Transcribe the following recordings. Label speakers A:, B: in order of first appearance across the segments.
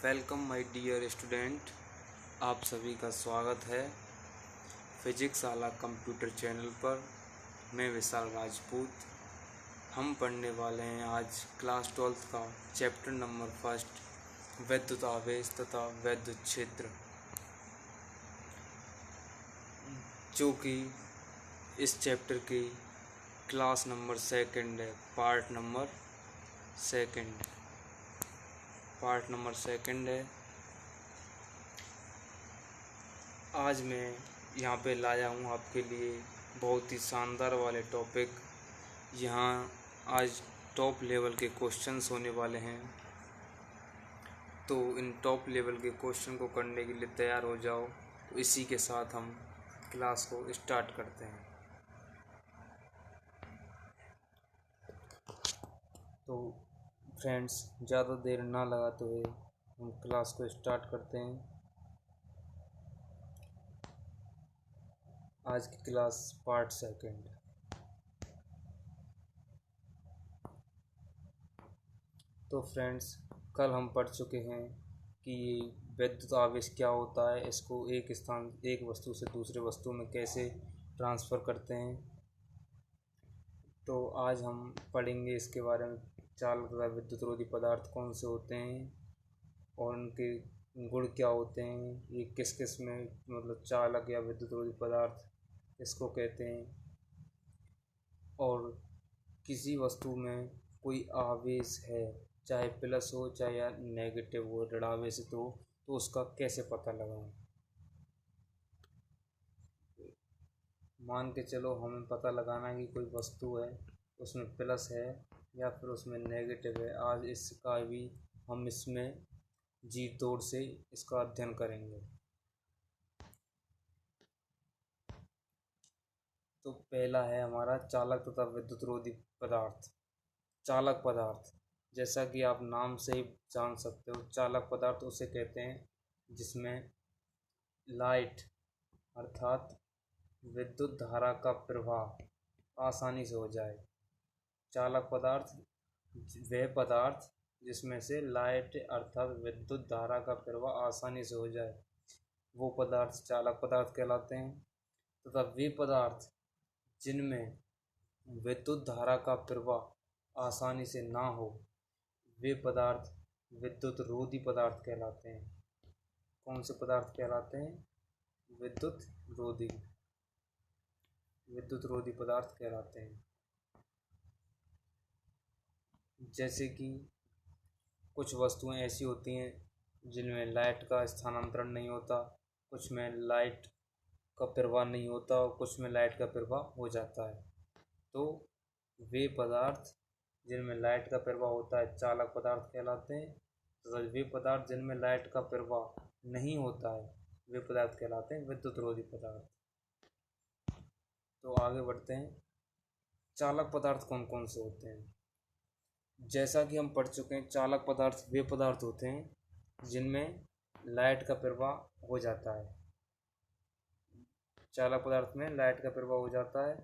A: Welcome my dear student. आप सभी का स्वागत है फिजिक्स आला कंप्यूटर चैनल पर। मैं विशाल राजपूत। हम पढ़ने वाले हैं आज क्लास 12th का चैप्टर नंबर 1 विद्युत आवेश तथा विद्युत क्षेत्र, जो कि इस चैप्टर की क्लास नंबर 2 है। पार्ट नंबर 2 है। आज मैं यहाँ पे लाया हूँ आपके लिए बहुत ही शानदार वाले टॉपिक। यहाँ आज टॉप लेवल के क्वेश्चंस होने वाले हैं, तो इन टॉप लेवल के क्वेश्चन को करने के लिए तैयार हो जाओ। तो इसी के साथ हम क्लास को स्टार्ट करते हैं। तो फ्रेंड्स, ज़्यादा देर ना लगाते हुए हम क्लास को स्टार्ट करते हैं। आज की क्लास पार्ट 2। तो फ्रेंड्स, कल हम पढ़ चुके हैं कि विद्युत आवेश क्या होता है, इसको एक वस्तु से दूसरे वस्तु में कैसे ट्रांसफ़र करते हैं। तो आज हम पढ़ेंगे इसके बारे में। चालक तथा विद्युत रोधी पदार्थ कौन से होते हैं और उनके गुण क्या होते हैं, ये किस किस में मतलब चालक या विद्युत रोधी पदार्थ इसको कहते हैं, और किसी वस्तु में कोई आवेश है, चाहे प्लस हो चाहे या नेगेटिव हो, ऋण आवेशित हो, तो उसका कैसे पता लगाएं। मान के चलो हमें पता लगाना है कि कोई वस्तु है, उसमें प्लस है या फिर उसमें नेगेटिव है। आज इसका भी हम इसमें जी तोड़ से इसका अध्ययन करेंगे। तो पहला है हमारा चालक तथा विद्युत रोधी पदार्थ। चालक पदार्थ, जैसा कि आप नाम से ही जान सकते हो, चालक पदार्थ उसे कहते हैं जिसमें लाइट अर्थात विद्युत धारा का प्रवाह आसानी से हो जाए। चालक पदार्थ वह पदार्थ जिसमें से लाइट अर्थात विद्युत धारा का प्रवाह आसानी से हो जाए, वो पदार्थ चालक पदार्थ कहलाते हैं। तथा वे पदार्थ जिनमें विद्युत धारा का प्रवाह आसानी से ना हो, वे पदार्थ विद्युत रोधी पदार्थ कहलाते हैं। कौन से पदार्थ कहलाते हैं? विद्युत रोधी पदार्थ कहलाते हैं। जैसे कि कुछ वस्तुएं ऐसी होती हैं जिनमें लाइट का स्थानांतरण नहीं होता, कुछ में लाइट का प्रवाह नहीं होता और कुछ में लाइट का प्रवाह हो जाता है। तो वे पदार्थ जिनमें लाइट का प्रवाह होता है चालक पदार्थ कहलाते हैं। तो वे पदार्थ जिनमें लाइट का प्रवाह नहीं होता है, वे पदार्थ कहलाते हैं विद्युत रोधी पदार्थ। तो आगे बढ़ते हैं। चालक पदार्थ कौन कौन से होते हैं? जैसा कि हम पढ़ चुके हैं, चालक पदार्थ वे पदार्थ होते हैं जिनमें लाइट का प्रवाह हो जाता है। चालक पदार्थ में लाइट का प्रवाह हो जाता है।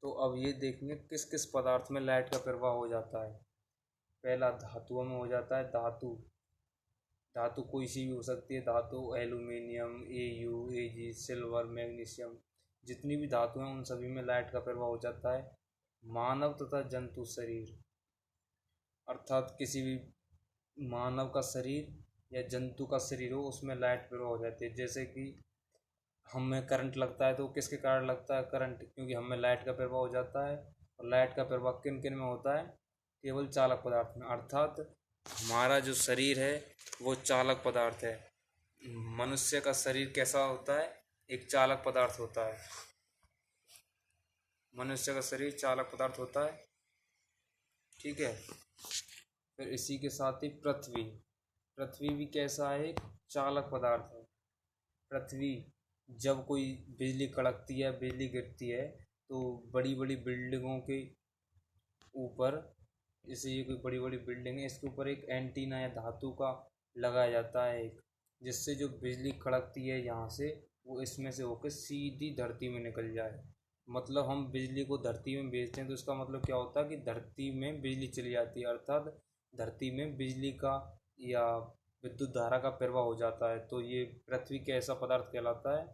A: तो अब ये देखेंगे किस किस पदार्थ में लाइट का प्रवाह हो जाता है। पहला धातुओं में हो जाता है। धातु कोई सी भी हो सकती है। धातु aluminium, Au, Ag, silver, magnesium, जितनी भी धातु हैं उन सभी में लाइट का प्रवाह हो जाता है। मानव तथा जंतु शरीर, अर्थात किसी भी मानव का शरीर या जंतु का शरीर हो, उसमें लाइट प्रवाह हो जाती है। जैसे कि हमें करंट लगता है, तो किसके कारण लगता है करंट? क्योंकि हमें लाइट का प्रवाह हो जाता है। और लाइट का प्रवाह किन किन में होता है? केवल चालक पदार्थ में। अर्थात हमारा जो शरीर है वो चालक पदार्थ है। मनुष्य का शरीर कैसा होता है? एक चालक पदार्थ होता है। मनुष्य का शरीर चालक पदार्थ होता है, ठीक है। फिर इसी के साथ ही पृथ्वी भी कैसा है? एक चालक पदार्थ है। पृथ्वी जब कोई बिजली कड़कती है, बिजली गिरती है, तो बड़ी बड़ी बिल्डिंगों के ऊपर, जैसे ये कोई बड़ी बड़ी बिल्डिंग है, इसके ऊपर एक एंटीना या धातु का लगाया जाता है एक, जिससे जो बिजली कड़कती है यहाँ से, वो इसमें से होकर सीधी धरती में निकल जाए। मतलब हम बिजली को धरती में भेजते हैं, तो इसका मतलब क्या होता है कि धरती में बिजली चली जाती है, अर्थात धरती में बिजली का या विद्युत धारा का प्रवाह हो जाता है, तो ये पृथ्वी कैसा पदार्थ कहलाता है?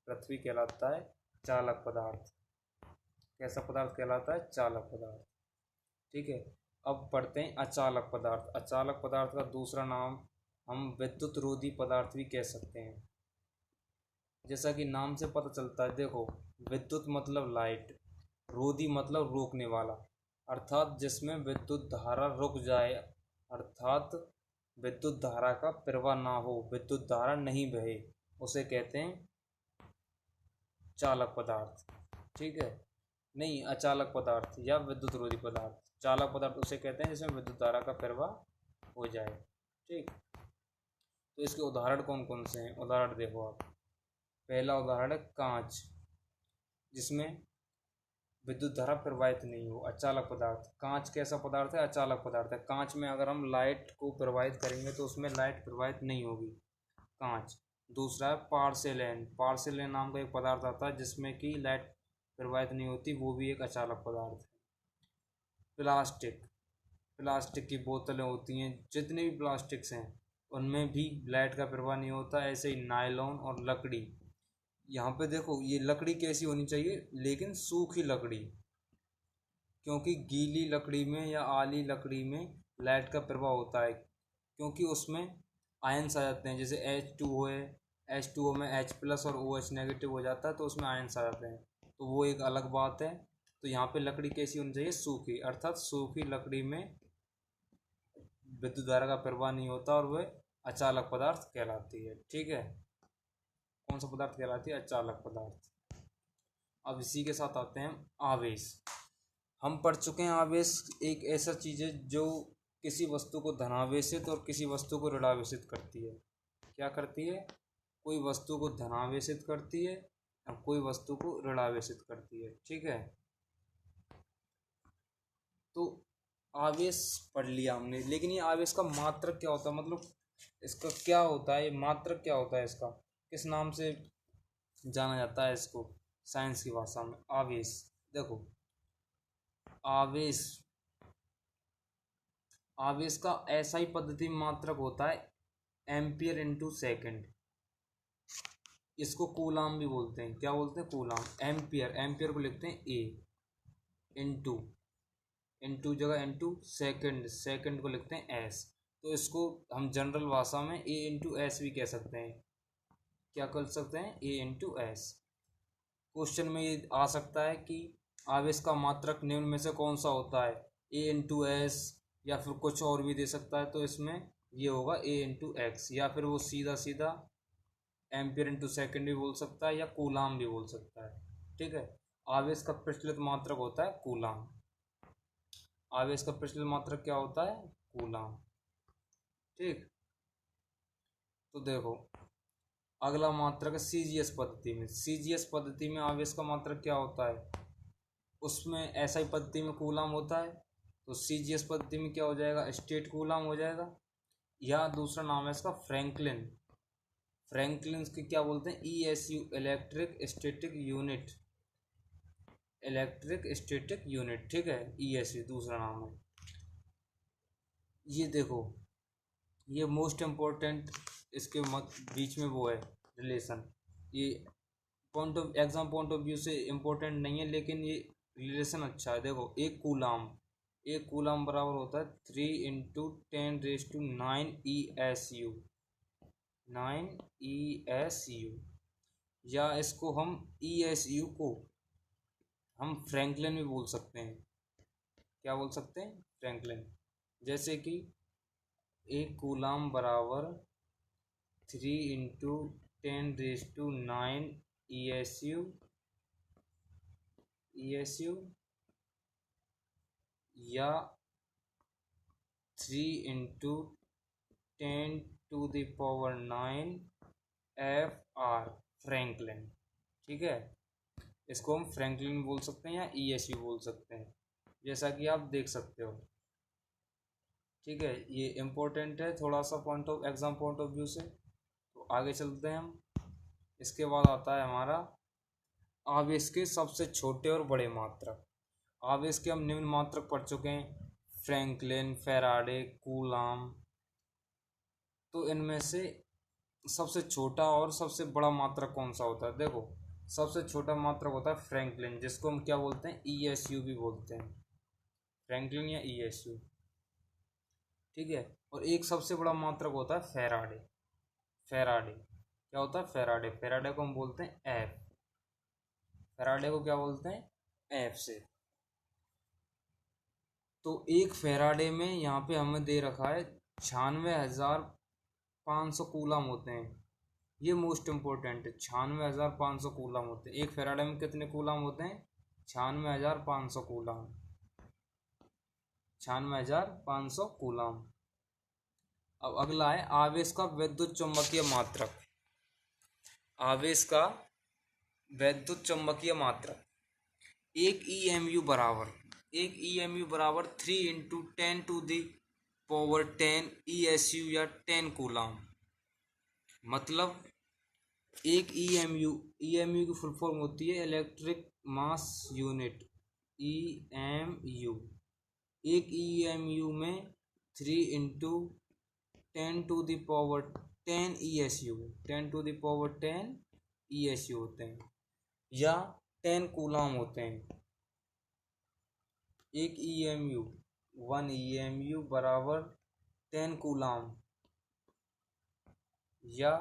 A: पृथ्वी कहलाता है चालक पदार्थ। कैसा पदार्थ कहलाता है? चालक पदार्थ। ठीक है। अब पढ़ते हैं अचालक पदार्थ। अचालक पदार्थ का दूसरा नाम हम विद्युत रोधी पदार्थ भी कह सकते हैं। जैसा कि नाम से पता चलता है, देखो, विद्युत मतलब लाइट, रोधी मतलब रोकने वाला, अर्थात जिसमें विद्युत धारा रुक जाए, अर्थात विद्युत धारा का प्रवाह ना हो, विद्युत धारा नहीं बहे, उसे कहते हैं चालक पदार्थ। ठीक है। नहीं, अचालक पदार्थ या विद्युत रोधी पदार्थ। चालक पदार्थ उसे कहते हैं जिसमें विद्युत धारा का प्रवाह हो जाए। ठीक। तो इसके उदाहरण कौन कौन से हैं? उदाहरण देखो आप। पहला उदाहरण है कांच, जिसमें विद्युत धारा प्रवाहित नहीं हो, अचालक पदार्थ। कांच कैसा पदार्थ है? अचालक पदार्थ है। कांच में अगर हम लाइट को प्रवाहित करेंगे तो उसमें लाइट प्रवाहित नहीं होगी, कांच। दूसरा है पार्सेलेन। पार्सेलेन नाम का एक पदार्थ आता है जिसमें कि लाइट प्रवाहित नहीं होती, वो भी एक अचालक पदार्थ है। प्लास्टिक, प्लास्टिक की बोतलें होती हैं, जितने भी प्लास्टिक्स हैं उनमें भी लाइट का प्रवाह नहीं होता। ऐसे ही नायलॉन और लकड़ी। यहाँ पे देखो, ये लकड़ी कैसी होनी चाहिए? लेकिन सूखी लकड़ी, क्योंकि गीली लकड़ी में या आली लकड़ी में लाइट का प्रवाह होता है, क्योंकि उसमें आयन्स आ जाते हैं। जैसे H2O है, H2O में H+ और OH नेगेटिव हो जाता है, तो उसमें आयन्स आ जाते हैं, तो वो एक अलग बात है। तो यहाँ पे लकड़ी कैसी होनी चाहिए? सूखी, अर्थात सूखी लकड़ी में विद्युत धारा का प्रवाह नहीं होता और वह अचालक पदार्थ कहलाती है। ठीक है। कौन सा पदार्थ कहलाती है? अचालक पदार्थ। अब इसी के साथ आते हैं आवेश। हम पढ़ चुके हैं आवेश एक ऐसा चीज़ है जो किसी वस्तु को धनावेशित और किसी वस्तु को ऋणावेशित करती है। क्या करती है? कोई वस्तु को धनावेशित करती है और कोई वस्तु को ऋणावेशित करती है। ठीक है। तो आवेश पढ़ लिया हमने, लेकिन ये आवेश का मात्रक क्या होता है? मतलब इसका क्या होता है? ये मात्रक क्या होता है? इसका किस नाम से जाना जाता है इसको साइंस की भाषा में? आवेश। देखो, आवेश, आवेश का ऐसा ही पद्धति मात्रक होता है एम्पियर इंटू सेकेंड। इसको कूलाम भी बोलते हैं। क्या बोलते हैं? कूलाम। एम्पियर, एम्पियर को लिखते हैं ए, इंटू, इंटू जगह इंटू, सेकेंड, सेकेंड को लिखते हैं एस। तो इसको हम जनरल भाषा में ए इंटू एस भी कह सकते हैं। क्या कर सकते हैं? ए इंटू एस। क्वेश्चन में ये आ सकता है कि आवेश का मात्रक निम्न में से कौन सा होता है? ए इंटू एस, या फिर कुछ और भी दे सकता है। तो इसमें ये होगा ए इंटू एक्स, या फिर वो सीधा सीधा एम्पियर इंटू सेकेंड भी बोल सकता है या कूलाम भी बोल सकता है। ठीक है। आवेश का प्रचलित मात्रक होता है कूलाम। आवेश का प्रचलित मात्रक क्या होता है? कूलाम। ठीक। तो देखो, अगला मात्रक है सीजीएस पद्धति में। सीजीएस पद्धति में आवेश का मात्रक क्या होता है? उसमें ऐसा ही पद्धति में कूलाम होता है, तो सीजीएस पद्धति में क्या हो जाएगा? स्टेट कूलाम हो जाएगा। या दूसरा नाम है इसका फ्रैंकलिन। फ्रैंकलिन के क्या बोलते हैं? ESU, electric static unit, electric static unit. ठीक है। ESU दूसरा नाम है। ये देखो, ये मोस्ट इम्पोर्टेंट, इसके बीच में वो है रिलेशन। ये point of exam point of view से इम्पोर्टेंट नहीं है, लेकिन ये रिलेशन अच्छा है। देखो, एक कूलाम बराबर होता है 3 × 10⁻⁹ ESU, 9 ESU। या इसको हम ESU को हम फ्रैंकलिन भी बोल सकते हैं। क्या बोल सकते हैं? फ्रैंकलिन। जैसे कि एक कूलाम बराबर 3 × 10⁹ ESU, या 3 × 10⁹ FR, फ्रैंकलिन। ठीक है। इसको हम फ्रैंकलिन बोल सकते हैं या ESU बोल सकते हैं, जैसा कि आप देख सकते हो। ठीक है। ये इम्पोर्टेंट है थोड़ा सा point of exam point of view से। तो आगे चलते हैं हम। इसके बाद आता है हमारा आवेश के सबसे छोटे और बड़े मात्रक। आवेश के हम निम्न मात्रक पढ़ चुके हैं: फ्रैंकलिन, फैराडे, कूलाम, तो इनमें से सबसे छोटा और सबसे बड़ा मात्रक कौन सा होता है? देखो, सबसे छोटा मात्रक होता है फ्रैंकलिन, जिसको हम क्या बोलते हैं? ESU भी बोलते हैं, फ्रैंकलिन या ESU। ठीक है। और एक सबसे बड़ा मात्रक होता है फैराडे। फैराडे क्या होता है? फैराडे। फैराडे को हम बोलते हैं एफ। फैराडे को क्या बोलते हैं? एफ से। तो एक फैराडे में यहाँ पे हमें दे रखा है 96,500 कूलम होते हैं। ये मोस्ट इम्पोर्टेंट है, 96,500 कूलम होते हैं। एक फैराडे में कितने कूलम होते हैं? 96,500 कूलम। 96,500 कूलम। अब अगला है आवेश का विद्युत चुम्बकीय मात्रक। आवेश का वैद्युत चुम्बकीय मात्रक। एक EMU बराबर 3 × 10⁻10 ESU या 10 कूलम। मतलब एक EMU की फुल फॉर्म होती है इलेक्ट्रिक मास यूनिट, EMU। एक EMU में 3 × 10⁻10 ESU, 10⁻10 ESU होते हैं या 10 कूलम होते हैं। एक EMU 1 EMU बराबर 10 कूलम या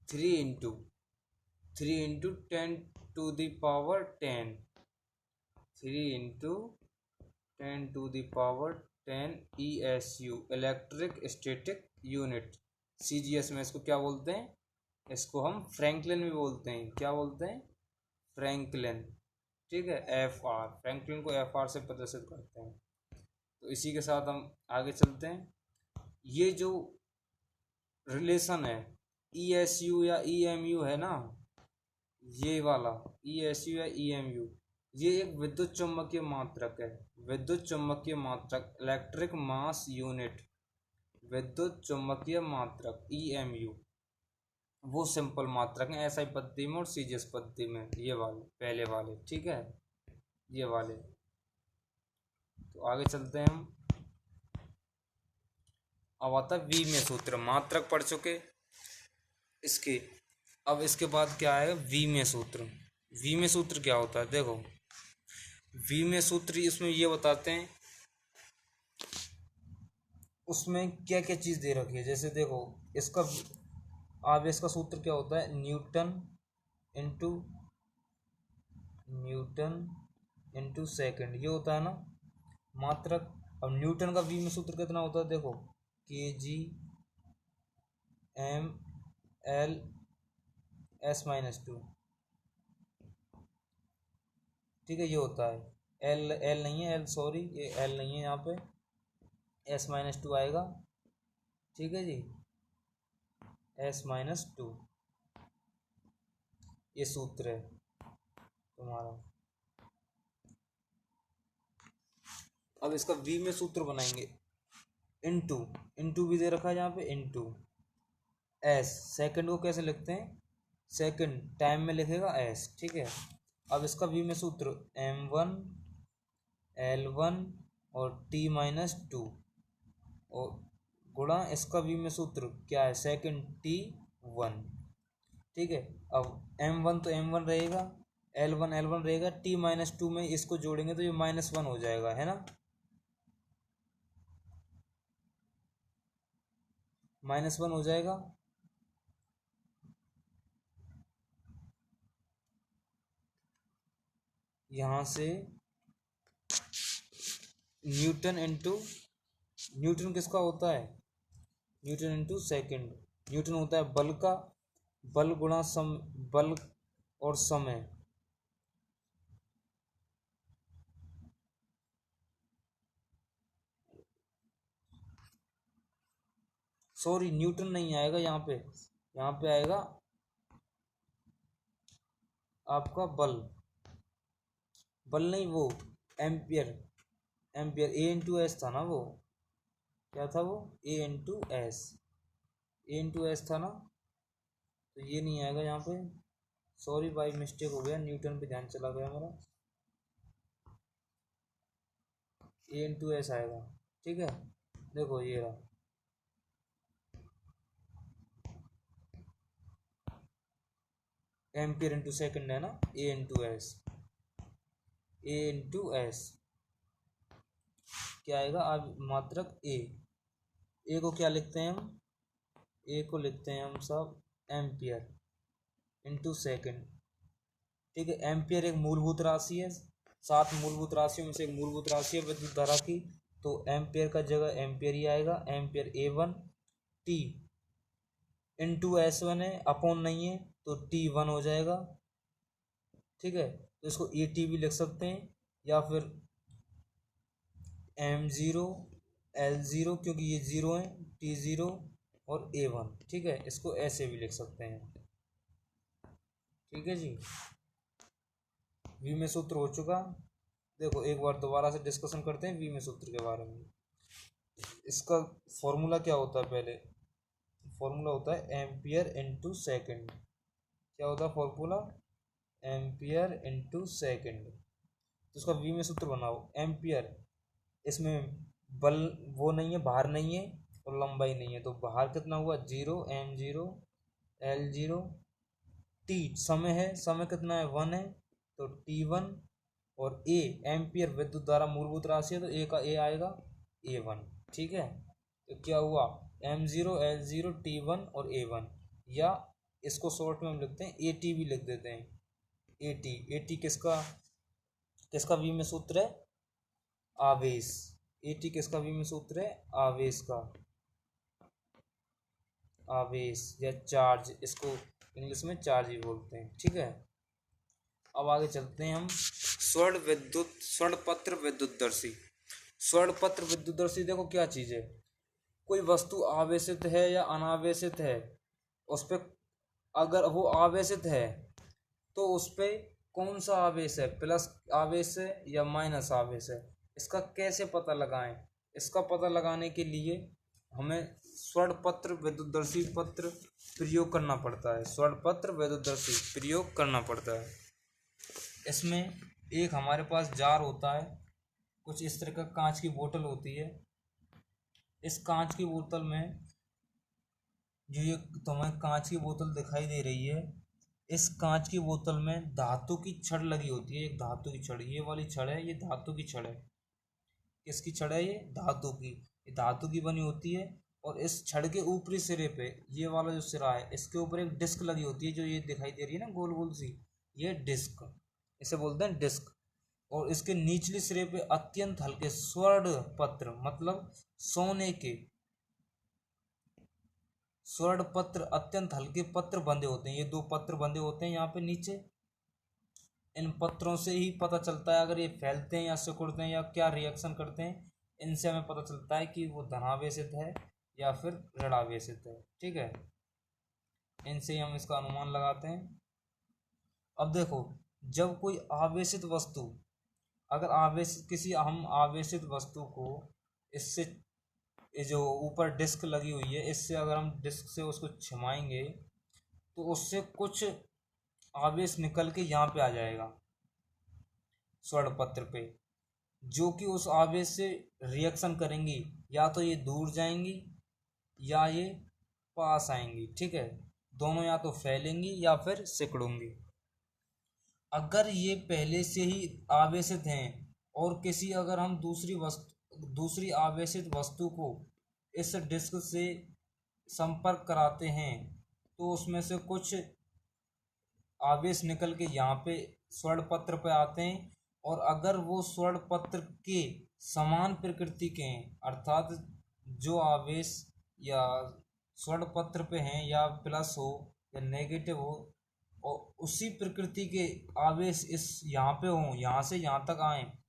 A: 3 × 10⁻10 3 × 10⁻10 ESU electric static unit, CGS में इसको क्या बोलते हैं? इसको हम फ्रैंकलिन भी बोलते हैं। क्या बोलते हैं? फ्रैंकलिन। ठीक है, FR। फ्रैंकलिन को FR से प्रदर्शित करते हैं। तो इसी के साथ हम आगे चलते हैं। ये जो रिलेशन है ESU या EMU है ना, ये वाला ESU या EMU, ये एक विद्युत चुम्बकीय मात्रक है। विद्युत चुम्बकीय मात्रक, इलेक्ट्रिक मास यूनिट, विद्युत चुम्बकीय मात्रक EMU। वो सिंपल मात्रक है SI पद्धति में और CGS पद्धति में, ये वाले पहले वाले। ठीक है, ये वाले। तो आगे चलते हैं हम। अब आता है वी में सूत्र। मात्रक पढ़ चुके इसके। अब इसके बाद क्या आएगा? वी में सूत्र। वी में सूत्र क्या होता है? देखो, वी में सूत्र इसमें ये बताते हैं उसमें क्या क्या चीज़ दे रखी है। जैसे देखो, इसका आवेश का सूत्र क्या होता है? न्यूटन इंटू सेकंड, ये होता है ना मात्रक। अब न्यूटन का वी में सूत्र कितना होता है? देखो, kg/m/2। ठीक है, ये होता है। एल नहीं है, एल सॉरी, ये एल नहीं है यहाँ पे, S-2 आएगा। ठीक है जी, S-2 ये सूत्र है तुम्हारा। अब इसका V में सूत्र बनाएंगे। इंटू इंटू भी दे रखा है यहाँ पे, इंटू S। सेकंड को कैसे लिखते हैं? सेकंड टाइम में लिखेगा S। ठीक है। अब इसका V में सूत्र M1 L1 और T-2 और गुणा इसका V में सूत्र क्या है? Second T1। ठीक है। अब M1 तो M1 रहेगा, L1 L1 रहेगा, T-2 में इसको जोड़ेंगे तो ये -1 हो जाएगा, है ना? -1 हो जाएगा। यहाँ से न्यूटन किसका होता है? Newton into second. न्यूटन होता है बल का, बल गुणा बल और समय। सॉरी, न्यूटन नहीं आएगा यहाँ पे आएगा आपका बल। बल नहीं, वो एम्पियर। A/S था ना वो, क्या था वो? A/S था ना, तो ये नहीं आएगा यहाँ पे। सॉरी, बाई मिस्टेक हो गया, न्यूटन पे ध्यान चला गया मेरा। A/S आएगा। ठीक है, देखो ये रहा। एम्पियर इंटू सेकेंड है ना, ए इंटू एस, ए इंटू एस क्या आएगा, अब मात्रक ए को क्या लिखते हैं हम, ए को लिखते हैं हम सब एम्पियर इंटू सेकेंड। ठीक है, एम्पियर एक मूलभूत राशि है, 7 मूलभूत राशियों में से एक मूलभूत राशि है विद्युत धारा की, तो एम्पियर का जगह एम्पियर ही आएगा, ampere A1 T into S1 है, अपॉन नहीं है तो T1 हो जाएगा। ठीक है, तो इसको AT भी लिख सकते हैं या फिर M0 L0 क्योंकि ये 0 है, T0 और A1। ठीक है, इसको ऐसे भी लिख सकते हैं। ठीक है जी, वी में सूत्र हो चुका। देखो एक बार दोबारा से डिस्कशन करते हैं वी में सूत्र के बारे में। इसका फॉर्मूला क्या होता है, पहले फॉर्मूला होता है एम्पियर इंटू सेकेंड। क्या होता है फॉर्मूला, एम्पियर इंटू सेकेंड। तो उसका वी में सूत्र बनाओ, एम्पियर इसमें बल वो नहीं है, भार नहीं है और लंबाई नहीं है, तो भार कितना हुआ 0, M0 L0, टी समय है, समय कितना है 1 है तो T1, और ए एम्पियर विद्युत धारा मूलभूत राशि है तो ए का ए आएगा A1। ठीक है, तो क्या हुआ M0 L0 T1 और A1, या इसको शॉर्ट में हम लिखते हैं AT भी लिख देते हैं, AT किसका किसका वी में सूत्र है, आवेश। AT किसका वी में सूत्र है, आवेश का, आवेश या चार्ज, इसको इंग्लिश में चार्ज ही बोलते हैं। ठीक है, अब आगे चलते हैं हम, स्वर्णपत्र विद्युतदर्शी। स्वर्णपत्र विद्युतदर्शी देखो क्या चीज़ है, कोई वस्तु आवेशित है या अनावेशित है, उस पर अगर वो आवेशित है तो उस पर कौन सा आवेश है, प्लस आवेश है या माइनस आवेश है, इसका कैसे पता लगाएं। इसका पता लगाने के लिए हमें स्वर्णपत्र विद्युतदर्शी पत्र प्रयोग करना पड़ता है, स्वर्णपत्र विद्युतदर्शी प्रयोग करना पड़ता है। इसमें एक हमारे पास जार होता है, कुछ इस तरह का कांच की बोतल होती है। इस कांच की बोतल में जो ये तुम्हें कांच की बोतल दिखाई दे रही है, इस कांच की बोतल में धातु की छड़ लगी होती है, एक धातु की छड़, ये वाली छड़ है, ये धातु की छड़ है। किसकी छड़ है, ये धातु की, ये धातु की बनी होती है। और इस छड़ के ऊपरी सिरे पे, ये वाला जो सिरा है, इसके ऊपर एक डिस्क लगी होती है, जो ये दिखाई दे रही है ना गोल गोल सी, ये डिस्क, इसे बोलते हैं डिस्क। और इसके निचले सिरे पे अत्यंत हल्के स्वर्ण पत्र, मतलब सोने के स्वर्ण पत्र, अत्यंत हल्के पत्र बंधे होते हैं। ये 2 पत्र बंधे होते हैं यहाँ पे नीचे। इन पत्रों से ही पता चलता है अगर ये फैलते हैं या सिकुड़ते हैं या क्या रिएक्शन करते हैं, इनसे हमें पता चलता है कि वो धनावेशित है या फिर ऋणावेशित है। ठीक है, इनसे ही हम इसका अनुमान लगाते हैं। अब देखो, जब कोई आवेशित वस्तु, अगर किसी हम आवेशित वस्तु को इससे, ये जो ऊपर डिस्क लगी हुई है, इससे अगर हम डिस्क से उसको छिमाएंगे तो उससे कुछ आवेश निकल के यहाँ पे आ जाएगा स्वर्ण पत्र पे, जो कि उस आवेश से रिएक्शन करेंगी, या तो ये दूर जाएंगी या ये पास आएंगी। ठीक है, दोनों या तो फैलेंगी या फिर सिकुड़ेंगी। अगर ये पहले से ही आवेशित हैं और किसी, अगर हम दूसरी आवेशित वस्तु को इस डिस्क से संपर्क कराते हैं तो उसमें से कुछ आवेश निकल के यहाँ पे स्वर्ण पत्र पे आते हैं। और अगर वो स्वर्ण पत्र के समान प्रकृति के हैं, अर्थात जो आवेश या स्वर्ण पत्र पे हैं, या प्लस हो या नेगेटिव हो, और उसी प्रकृति के आवेश इस यहाँ पे हों, यहाँ से यहाँ तक आए,